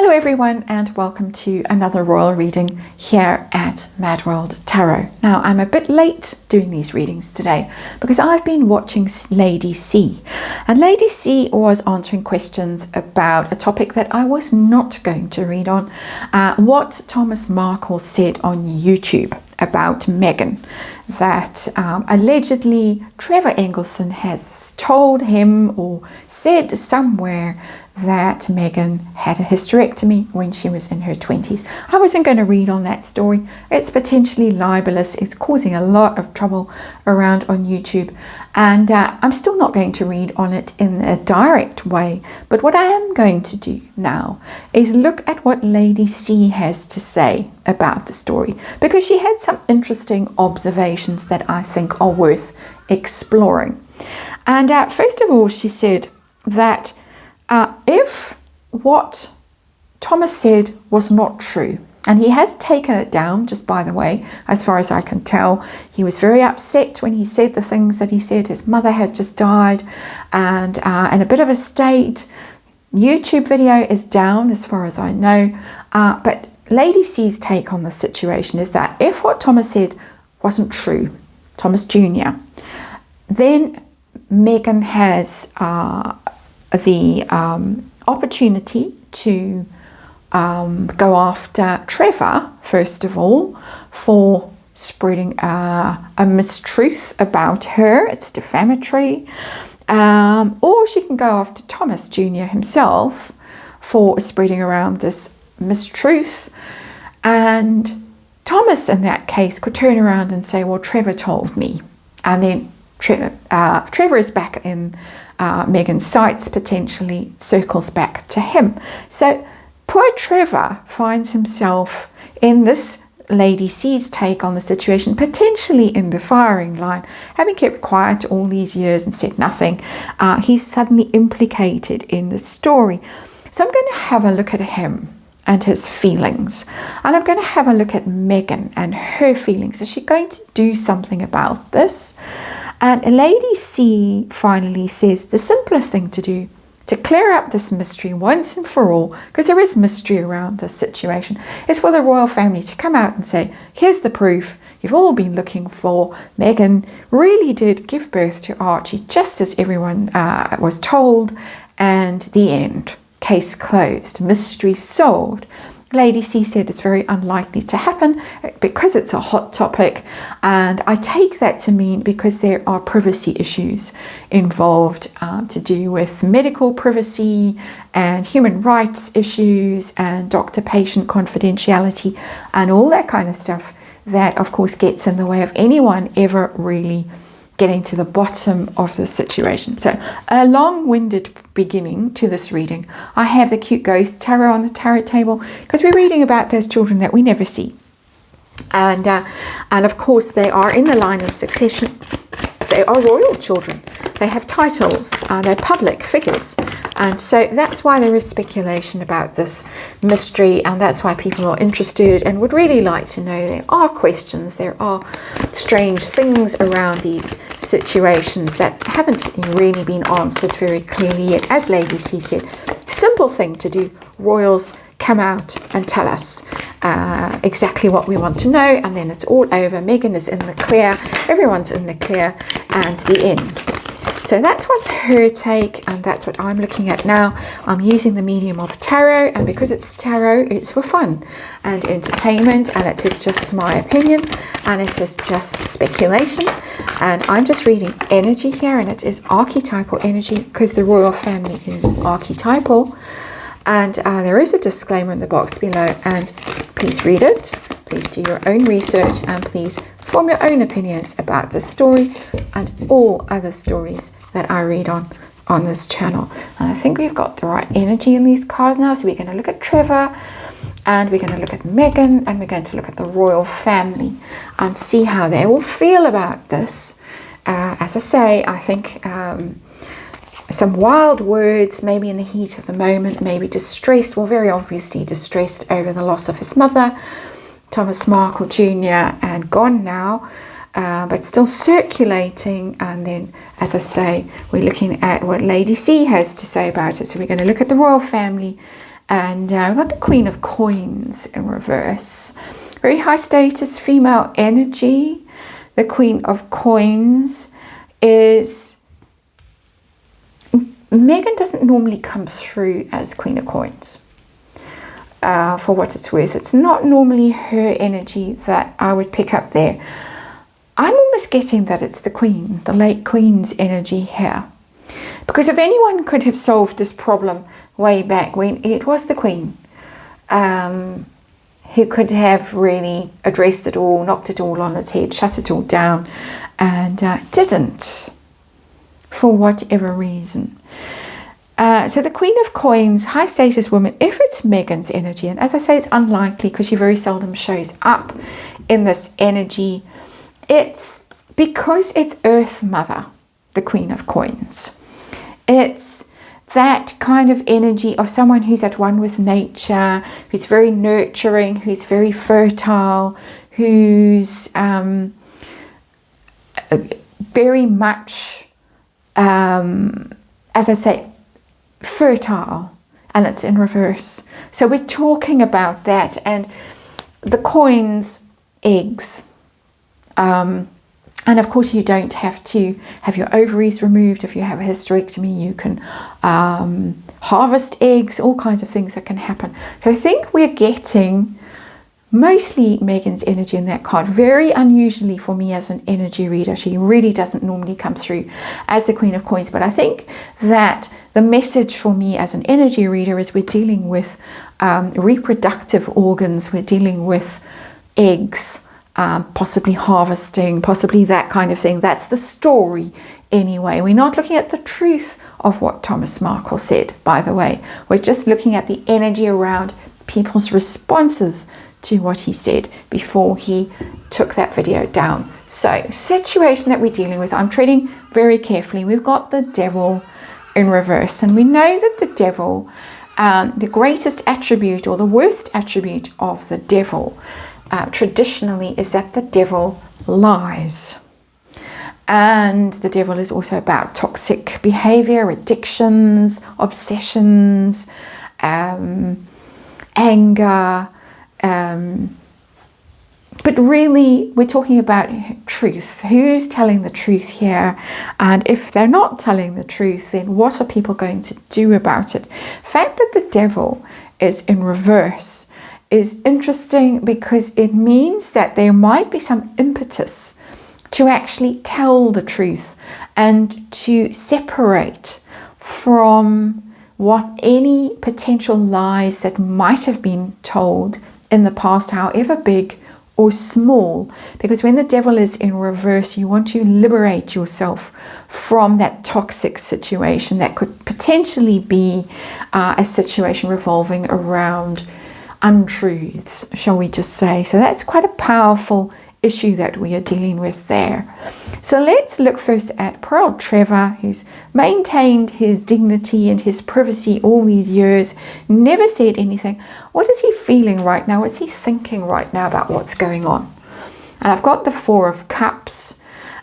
Hello everyone and welcome to another royal reading here at MadWorldTarot. Now I'm a bit late doing these readings today because I've been watching Lady C, and Lady C was answering questions about a topic that I was not going to read on, what Thomas Markle said on YouTube about Meghan, that allegedly Trevor Engelson has told him or said somewhere that Meghan had a hysterectomy when she was in her 20s. I wasn't going to read on that story. It's potentially libelous. It's causing a lot of trouble around on YouTube, and I'm still not going to read on it in a direct way. But what I am going to do now is look at what Lady C has to say about the story, because she had some interesting observations that I think are worth exploring. And first of all, she said that if what Thomas said was not true, and he has taken it down, just by the way, as far as I can tell, he was very upset when he said the things that he said. His mother had just died and in a bit of a state. YouTube video is down as far as I know, but Lady C's take on the situation is that if what Thomas said wasn't true, Thomas Jr., then Meghan has the opportunity to go after Trevor, first of all, for spreading a mistruth about her. It's defamatory. Or she can go after Thomas Jr. himself for spreading around this mistruth. And Thomas, in that case, could turn around and say, well, Trevor told me. And then Trevor is back in Meghan's sights, potentially circles back to him. So poor Trevor finds himself in this Lady C's take on the situation, potentially in the firing line, having kept quiet all these years and said nothing. He's suddenly implicated in the story. So I'm going to have a look at him and his feelings, and I'm going to have a look at Meghan and her feelings. Is she going to do something about this? And Lady C finally says the simplest thing to do to clear up this mystery once and for all, because there is mystery around this situation, is for the royal family to come out and say, here's the proof you've all been looking for. Meghan really did give birth to Archie, just as everyone was told, and the end. Case closed, mystery solved. Lady C said it's very unlikely to happen because it's a hot topic, and I take that to mean because there are privacy issues involved to do with medical privacy and human rights issues and doctor-patient confidentiality and all that kind of stuff that, of course, gets in the way of anyone ever really getting to the bottom of the situation. So a long-winded beginning to this reading. I have the cute ghost tarot on the tarot table because we're reading about those children that we never see. And of course they are in the line of succession. They are royal children. They have titles. They're public figures. And so that's why there is speculation about this mystery, and that's why people are interested and would really like to know. There are questions. There are strange things around these situations that haven't really been answered very clearly yet. As Lady C said, simple thing to do. Royals, come out and tell us exactly what we want to know, and then it's all over. Meghan is in the clear, everyone's in the clear, and the end. So that's what's her take, and that's what I'm looking at now. I'm using the medium of tarot, and because it's tarot, it's for fun and entertainment, and it is just my opinion, and it is just speculation, and I'm just reading energy here, and it is archetypal energy because the royal family is archetypal. And there is a disclaimer in the box below, and please read it, please do your own research, and please form your own opinions about this story and all other stories that I read on this channel. And I think we've got the right energy in these cards now. So we're going to look at Trevor, and we're going to look at Meghan, and we're going to look at the royal family and see how they will feel about this. As I say, I think some wild words, maybe in the heat of the moment, maybe distressed, well, very obviously distressed over the loss of his mother, Thomas Markle Jr., and gone now, but still circulating. And then, as I say, we're looking at what Lady C has to say about it. So we're going to look at the royal family And we've got the Queen of Coins in reverse. Very high status female energy. The Queen of Coins is... Megan doesn't normally come through as Queen of Coins. For what it's worth. It's not normally her energy that I would pick up there. I'm almost getting that it's the Queen, the late Queen's energy here. Because if anyone could have solved this problem way back when, it was the Queen. Who could have really addressed it all, knocked it all on its head, shut it all down, and didn't, for whatever reason. So the Queen of Coins, high status woman, if it's Megan's energy, and as I say, it's unlikely because she very seldom shows up in this energy, it's because it's Earth Mother, the Queen of Coins. It's that kind of energy of someone who's at one with nature, who's very nurturing, who's very fertile, who's very much, as I say, fertile, and it's in reverse. So we're talking about that, and the coins, eggs, and of course you don't have to have your ovaries removed. If you have a hysterectomy, you can harvest eggs, all kinds of things that can happen. So I think we're getting mostly Megan's energy in that card. Very unusually for me as an energy reader. She really doesn't normally come through as the Queen of Coins, but I think that the message for me as an energy reader is we're dealing with reproductive organs, we're dealing with eggs, possibly harvesting, possibly that kind of thing. That's the story anyway. We're not looking at the truth of what Thomas Markle said, by the way. We're just looking at the energy around people's responses to what he said before he took that video down. So, situation that we're dealing with, I'm treading very carefully. We've got the Devil in reverse, and we know that the Devil, the greatest attribute or the worst attribute of the Devil traditionally is that the Devil lies. And the Devil is also about toxic behavior, addictions, obsessions, anger, but really we're talking about truth. Who's telling the truth here? And if they're not telling the truth, then what are people going to do about it? The fact that the Devil is in reverse is interesting because it means that there might be some impetus to actually tell the truth and to separate from what any potential lies that might have been told in the past, however big or small. Because when the Devil is in reverse, you want to liberate yourself from that toxic situation that could potentially be a situation revolving around untruths, shall we just say. So that's quite a powerful issue that we are dealing with there. So let's look first at poor old Trevor, who's maintained his dignity and his privacy all these years, never said anything. What is he feeling right now? What's he thinking right now about what's going on? And I've got the Four of Cups,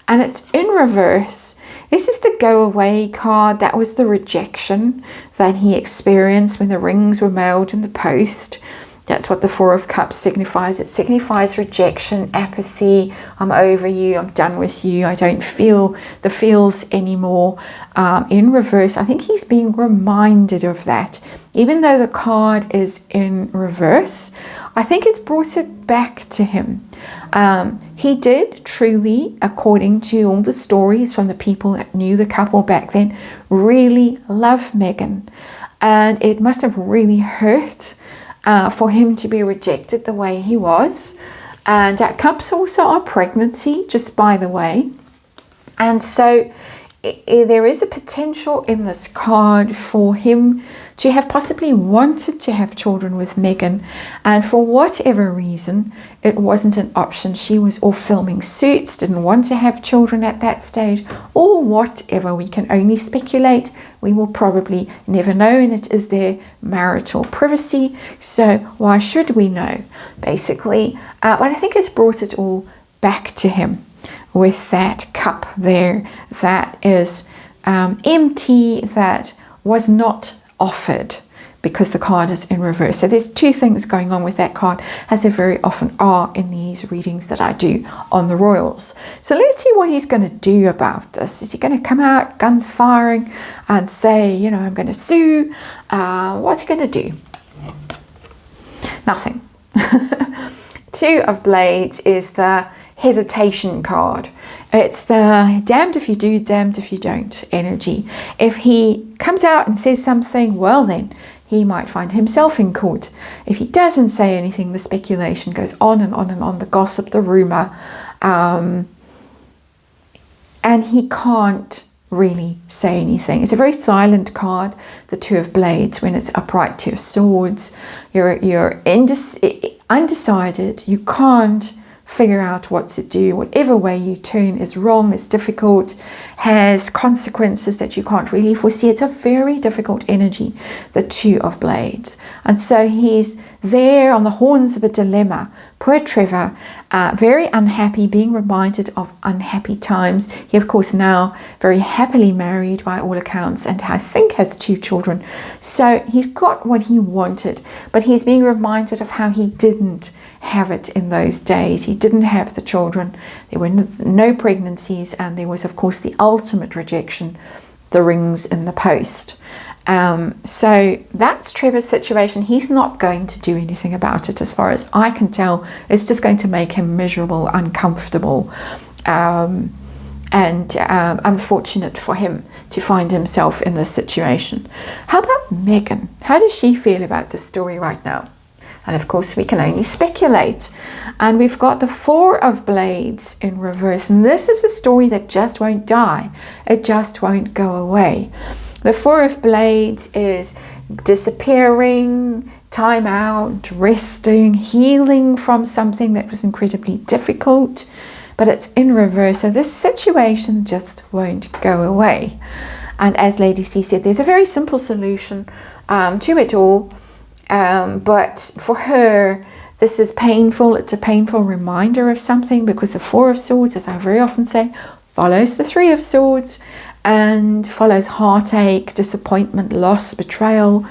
and it's in reverse. This is the go away card. That was the rejection that he experienced when the rings were mailed in the post. That's what the Four of Cups signifies. It signifies rejection, apathy. I'm over you. I'm done with you. I don't feel the feels anymore. In reverse, I think he's being reminded of that. Even though the card is in reverse, I think it's brought it back to him. He did truly, according to all the stories from the people that knew the couple back then, really love Megan. And it must have really hurt for him to be rejected the way he was. And cups also are pregnancy, just by the way. And so there is a potential in this card for him to have possibly wanted to have children with Megan, and for whatever reason it wasn't an option. She was off filming Suits, didn't want to have children at that stage, or whatever. We can only speculate. We will probably never know, and it is their marital privacy, so why should we know, basically. But I think it's brought it all back to him with that cup there that is empty, that was not offered because the card is in reverse. So there's two things going on with that card, as there very often are in these readings that I do on the royals. So let's see what he's going to do about this. Is he going to come out guns firing and say, you know, I'm going to sue? What's he going to do? Nothing. Two of Blades is the hesitation card. It's the damned if you do, damned if you don't energy. If he comes out and says something, well then, he might find himself in court. If he doesn't say anything, the speculation goes on and on and on, the gossip, the rumor, and he can't really say anything. It's a very silent card, the Two of Blades. When it's upright, Two of Swords, you're undecided. You can't figure out what to do. Whatever way you turn is wrong, is difficult, has consequences that you can't really foresee. It's a very difficult energy, the Two of Blades. And so he's there on the horns of a dilemma. Poor Trevor, very unhappy, being reminded of unhappy times. He, of course, now very happily married by all accounts, and I think has 2 children. So he's got what he wanted, but he's being reminded of how he didn't have it in those days. He didn't have the children. There were no pregnancies, and there was, of course, the ultimate rejection, the rings in the post. So that's Trevor's situation. He's not going to do anything about it, as far as I can tell. It's just going to make him miserable, uncomfortable, and unfortunate for him to find himself in this situation. How about Megan? How does she feel about the story right now? And of course, we can only speculate. And we've got the Four of Blades in reverse. And this is a story that just won't die. It just won't go away. The Four of Blades is disappearing, time out, resting, healing from something that was incredibly difficult. But it's in reverse. So this situation just won't go away. And as Lady C said, there's a very simple solution to it all. But for her, this is painful. It's a painful reminder of something, because the Four of Swords, as I very often say, follows the Three of Swords and follows heartache, disappointment, loss, betrayal.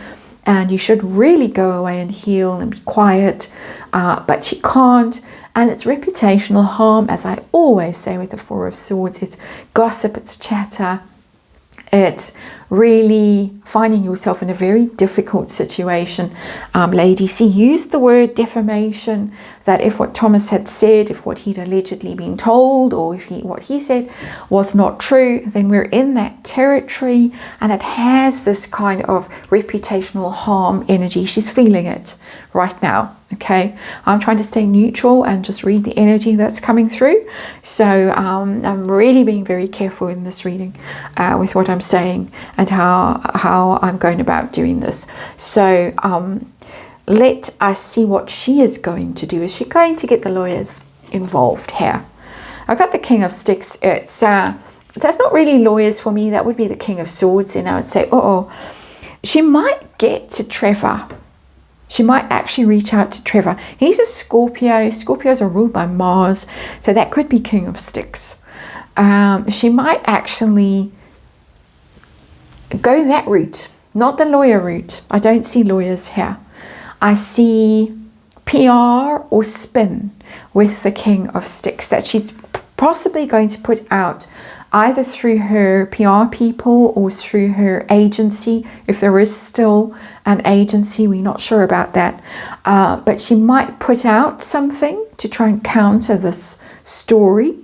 And you should really go away and heal and be quiet, but she can't. And it's reputational harm, as I always say with the Four of Swords. It's gossip, it's chatter. It's really finding yourself in a very difficult situation. Lady C used the word defamation, that if what Thomas had said, if what he'd allegedly been told, or if what he said was not true, then we're in that territory, and it has this kind of reputational harm energy. She's feeling it right now. Okay, I'm trying to stay neutral and just read the energy that's coming through. So I'm really being very careful in this reading with what I'm saying and how I'm going about doing this. So let us see what she is going to do. Is she going to get the lawyers involved here? I've got the King of Sticks. It's that's not really lawyers for me. That would be the King of Swords. And I would say, she might get to Trevor. She might actually reach out to Trevor. He's a Scorpio. Scorpios are ruled by Mars, so that could be King of Sticks. She might actually go that route, not the lawyer route. I don't see lawyers here. I see PR or spin with the King of Sticks, that she's possibly going to put out either through her PR people or through her agency, if there is still an agency. We're not sure about that. But she might put out something to try and counter this story.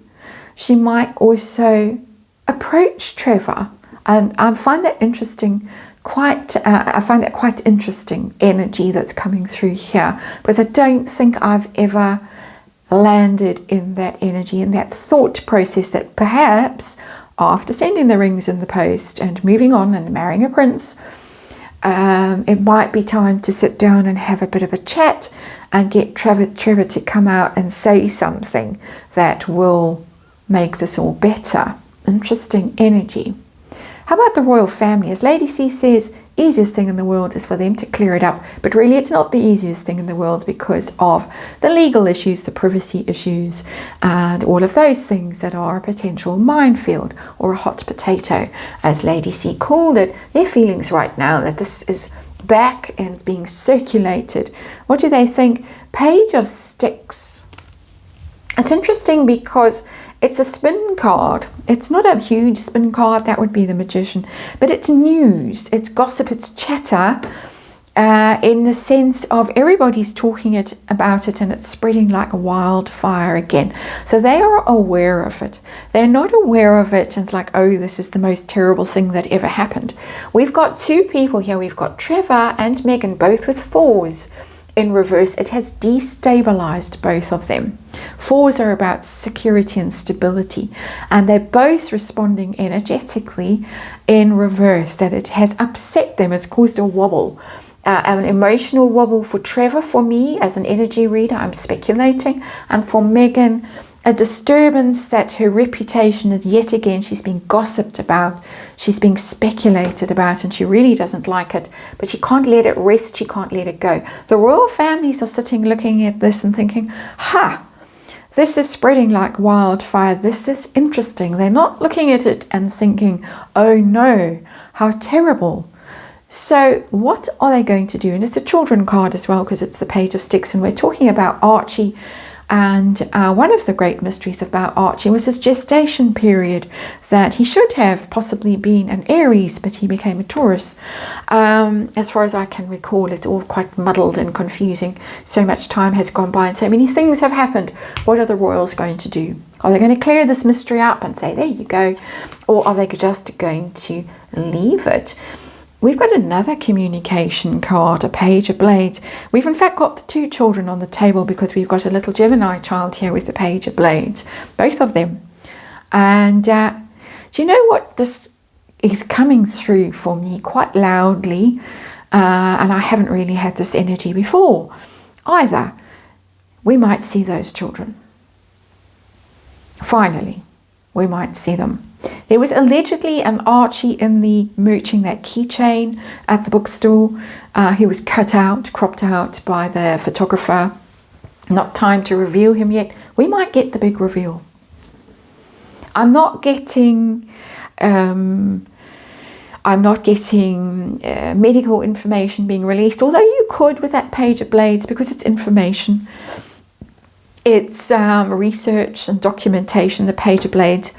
She might also approach Trevor. And I find that interesting. I find that quite interesting energy that's coming through here, because I don't think I've ever landed in that energy, in that thought process, that perhaps after sending the rings in the post and moving on and marrying a prince, it might be time to sit down and have a bit of a chat and get Trevor to come out and say something that will make this all better. Interesting energy. How about the royal family? As Lady C says, easiest thing in the world is for them to clear it up. But really, it's not the easiest thing in the world, because of the legal issues, the privacy issues, and all of those things that are a potential minefield or a hot potato, as Lady C called it. Their feelings right now that this is back and it's being circulated. What do they think? Page of Sticks. It's interesting because it's a spin card. It's not a huge spin card, that would be the Magician, but it's news, it's gossip, it's chatter, in the sense of everybody's talking about it and it's spreading like a wildfire again. So they are aware of it. They're not aware of it and it's like, oh, this is the most terrible thing that ever happened. We've got two people here. We've got Trevor and Megan, both with 4s in reverse. It has destabilized both of them. 4s are about security and stability, and they're both responding energetically in reverse, that it has upset them. It's caused a wobble. An emotional wobble for Trevor. For me, as an energy reader, I'm speculating. And for Megan, a disturbance that her reputation is yet again, she's being gossiped about, she's being speculated about, and she really doesn't like it, but she can't let it rest, she can't let it go. The royal families are sitting looking at this and thinking, this is spreading like wildfire, this is interesting. They're not looking at it and thinking, oh no, how terrible. So what are they going to do? And it's a children card as well, because it's the Page of Sticks, and we're talking about Archie. And one of the great mysteries about Archie was his gestation period, that he should have possibly been an Aries, but he became a Taurus. As far as I can recall, it's all quite muddled and confusing. So much time has gone by and so many things have happened. What are the royals going to do? Are they going to clear this mystery up and say, there you go? Or are they just going to leave it? We've got another communication card, a Page of Blades. We've in fact got the 2 children on the table because we've got a little Gemini child here with the Page of Blades, both of them. And do you know what this is coming through for me quite loudly? And I haven't really had this energy before either. We might see those children. Finally, we might see them. There was allegedly an Archie in the merching that keychain at the bookstore. He was cut out, cropped out by the photographer. Not time to reveal him yet. We might get the big reveal. I'm not getting medical information being released, although you could with that Page of Blades, because it's information. It's research and documentation. The Page of Blades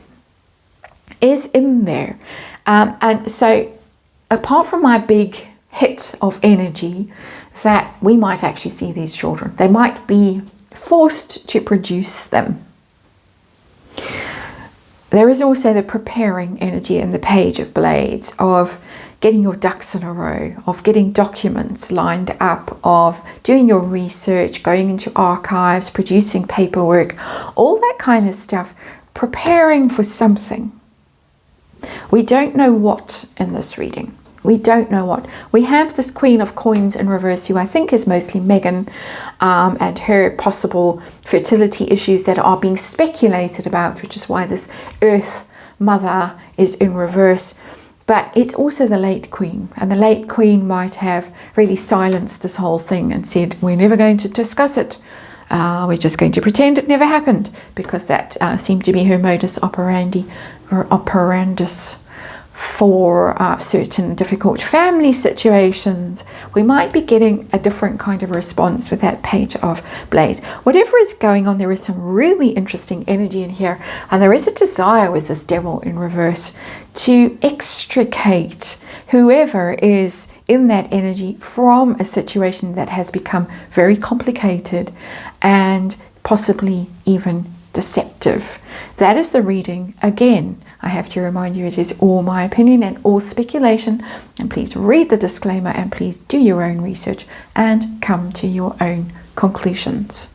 is in there, and so apart from my big hit of energy, that we might actually see these children. They might be forced to produce them. There is also the preparing energy in the Page of Blades, of getting your ducks in a row, of getting documents lined up, of doing your research, going into archives, producing paperwork, all that kind of stuff, preparing for something. We don't know what in this reading. We don't know what. We have this Queen of Coins in reverse, who I think is mostly Megan, and her possible fertility issues that are being speculated about, which is why this Earth Mother is in reverse. But it's also the late Queen, and the late Queen might have really silenced this whole thing and said, we're never going to discuss it. We're just going to pretend it never happened, because that seemed to be her modus operandi, or operandus, for certain difficult family situations. We might be getting a different kind of response with that Page of Blades. Whatever is going on, there is some really interesting energy in here, and there is a desire with this Devil in reverse to extricate whoever is in that energy from a situation that has become very complicated and possibly even deceptive. That is the reading. Again, I have to remind you, it is all my opinion and all speculation, and please read the disclaimer and please do your own research and come to your own conclusions.